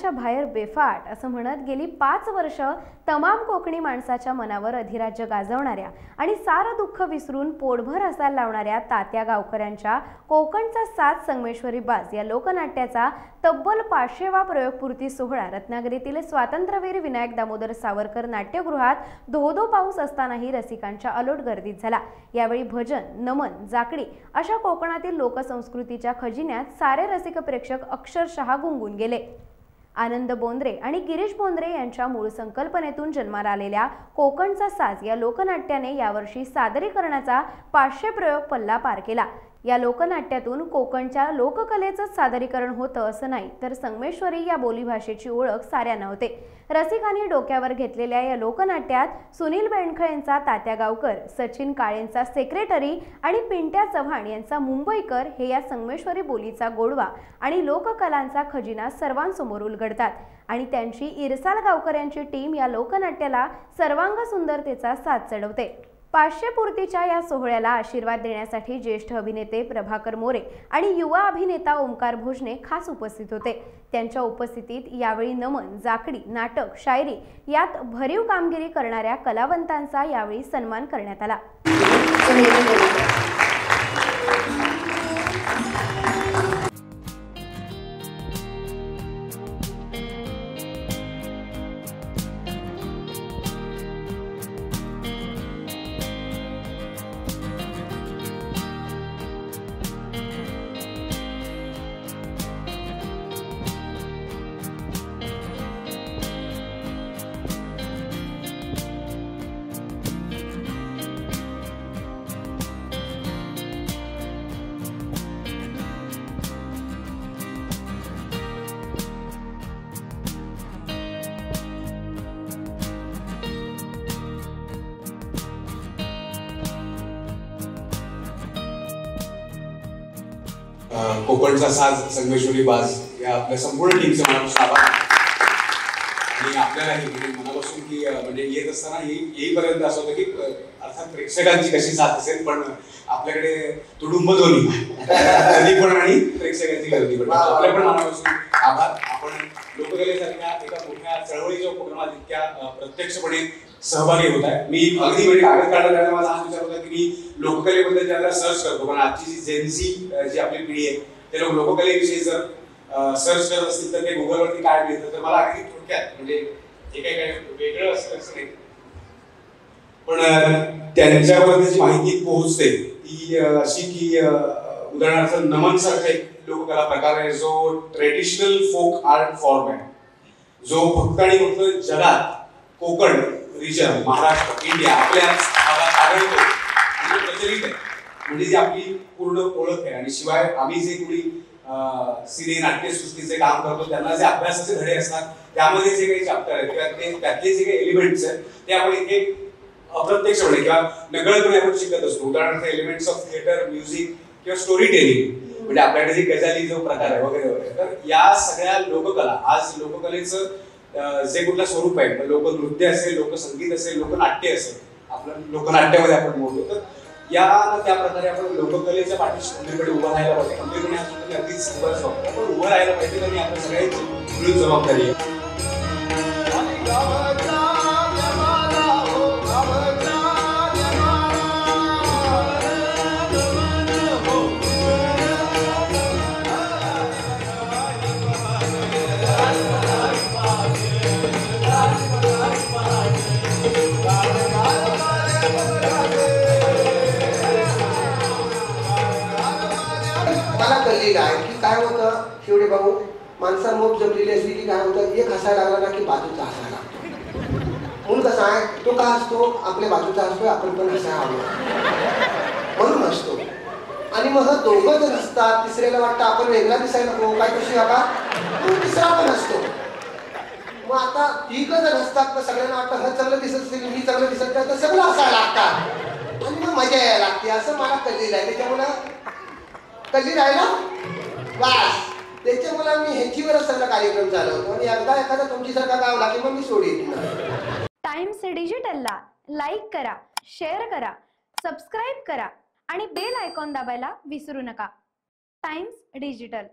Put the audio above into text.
मनाच्या बाहेर बेफाट असं म्हणत गेली 5 वर्ष तमाम कोकणी माणसाच्या मनावर अधिराज्य गाजवणाऱ्या आणि सारं दुःख विसरून पोटभर हसायला लावणाऱ्या तात्या गावकऱ्यांच्या कोकणचा साज संगमेश्वरी बाज या लोकनाट्याचा तब्बल 500वा प्रयोगपूर्ती सोहळा रत्नागिरीतील स्वातंत्र्यवीर विनायक दामोदर सावरकर नाट्यगृहात धो-धो पाऊस असतानाही रसिकांच्या अलोट गर्दीत झाला। यावेळी भजन, नमन, जाकडी अशा कोकणातील लोकसंस्कृतीच्या खजिन्यात सारे रसिक प्रेक्षक अक्षरशः गुंगून गेले। आनंद बोंद्रे आणि गिरीश बोंद्रे यांच्या मूळ संकल्पनेतून जन्माला आलेल्या कोकणचा साज या लोकनाट्याने यावर्षी सादरीकरणाचा 500 प्रयोग पल्ला पार केला। या लोकनाट्यातून कोकणच्या लोककलेचं सादरीकरण होतं असं नाही, तर संगमेश्वरी या बोलीभाषेची ओळख साऱ्यांना होते। रसिकांनी डोक्यावर घेतलेल्या या लोकनाट्यात सुनील बेंडखळ यांचा तात्या गावकर, सचिन काळेंचा सेक्रेटरी आणि पिंट्या चव्हाण यांचा मुंबईकर हे या संगमेश्वरी बोलीचा गोडवा आणि लोककलांचा खजिना सर्वांसमोर उलगडतात आणि त्यांची इरसाल गावकर यांची टीम या लोकनाट्याला सर्वांग सुंदरतेचा साज चढवते। 500 पूर्तीच्या या सोहळ्याला आशीर्वाद देण्यासाठी ज्येष्ठ अभिनेते प्रभाकर मोरे आणि युवा अभिनेता ओमकार भोजने खास उपस्थित होते। त्यांच्या उपस्थितीत यावेळी नमन, जाकडी, नाटक, शायरी यात भरीव कामगिरी करणाऱ्या कलावंतांचा यावेळी सन्मान करण्यात आला। कोकणचा साज संगमेश्वरी बाज या आपल्या संपूर्ण टीमचे मनापासून आभार आणि आपल्यालाही मनापासून की म्हणजे येत असताना येईपर्यंत असं होतं की अर्थात प्रेक्षकांची कशी साथ असेल, पण आपल्याकडे तुडुंब ध्वनी कधी पण आणि प्रेक्षकांची गर्दी पण आपल्या पण मनापासून आभार। आपण लोककलेसारख्या एका मोठ्या चळवळीच्या उपक्रमात इतक्या प्रत्यक्षपणे सहभागी होत आहे। मी अगदी म्हणजे कागद काढताना माझा हा विचार होता की मी लोककलेबद्दल ज्याला सर्च करतो, पण आजची जी जेनझी जी आपली पिढी आहे ते लोक लोककलेविषयी जर सर्च करत असतील तर ते गुगलवरती काय मिळतं, तर मला अगदी थोडक्यात म्हणजे हे काही वेगळं असं नाही, पण त्यांच्यापर्यंत जी माहिती पोहोचते ती अशी की उदाहरणार्थ नमन सारखा एक लोककला प्रकार आहे जो ट्रेडिशनल फोक आर्ट फॉर्म आहे, जो फक्त आणि फक्त जगात कोकण रिजन, महाराष्ट्र, इंडिया आपल्या भागात आढळतो आणि प्रचलित आहे, म्हणजे जी आपली पूर्ण ओळख आहे। आणि शिवाय आम्ही जे कोणी सिने नाट्यसृष्टीचे काम करतो त्यांना जे अभ्यासाचे धडे असतात त्यामध्ये जे काही चॅप्टर आहेत किंवा त्यातले जे काही एलिमेंट्स आहेत ते आपण इथे अप्रत्यक्षपणे किंवा नकळतपणे आपण शिकत असतो। उदाहरणार्थ एलिमेंट्स ऑफ थिएटर, म्युझिक किंवा स्टोरी टेलिंग, म्हणजे आपल्याकडे जे गझाली जो प्रकार आहे वगैरे वगैरे, तर या सगळ्या लोककला आज लोककलेचं जे कुठलं स्वरूप आहे, लोकनृत्य असेल, लोकसंगीत असेल, लोकनाट्य असेल, आपलं लोकनाट्यामध्ये आपण बोलतो, तर या त्या प्रकारे आपण लोककलेच्या पाठीशी खंबीरपणे उभं राहायला पाहिजे। खंबीरपणे असं अगदीच पण उभं राहायला पाहिजे आणि आपण सगळ्यांची मिळून जबाबदारी आहे। मला कळलेलं आहे की काय होतं शेवटी भाऊ, माणसं मोप जमलेली असली की काय होतं, एक हसायला लागला ना की बाजूचा हसायला लागतो। मूळ कसा आहे, तो का असतो, आपल्या बाजूचा असतो, आपण पण हसायला हवं म्हणून असतो। आणि मग दोघं जर असतात, तिसऱ्याला वाटतं आपण वेगळा दिसायला नको, काय कशी बाबा, तो तिसरा पण असतो। मग आता तिघं जर असतात तर सगळ्यांना वाटतं हा चांगलं दिसत असेल, मी चांगलं दिसत नाही, तर सगळं हसायला लागतात आणि मग मजा यायला लागते, असं मला कळलेलं आहे। त्याच्यामुळं कधी राहिला वास, त्याच्यामुळे मी ह्याचीवरच सगळा कार्यक्रम चालवतो आणि एकदा एखादा तुमच्यासारखा गावला की मग मी सोडीन। टाइम्स डिजिटलला लाईक करा, शेअर करा, सबस्क्राईब करा आणि बेल आयकॉन दाबायला विसरू नका। Times digital.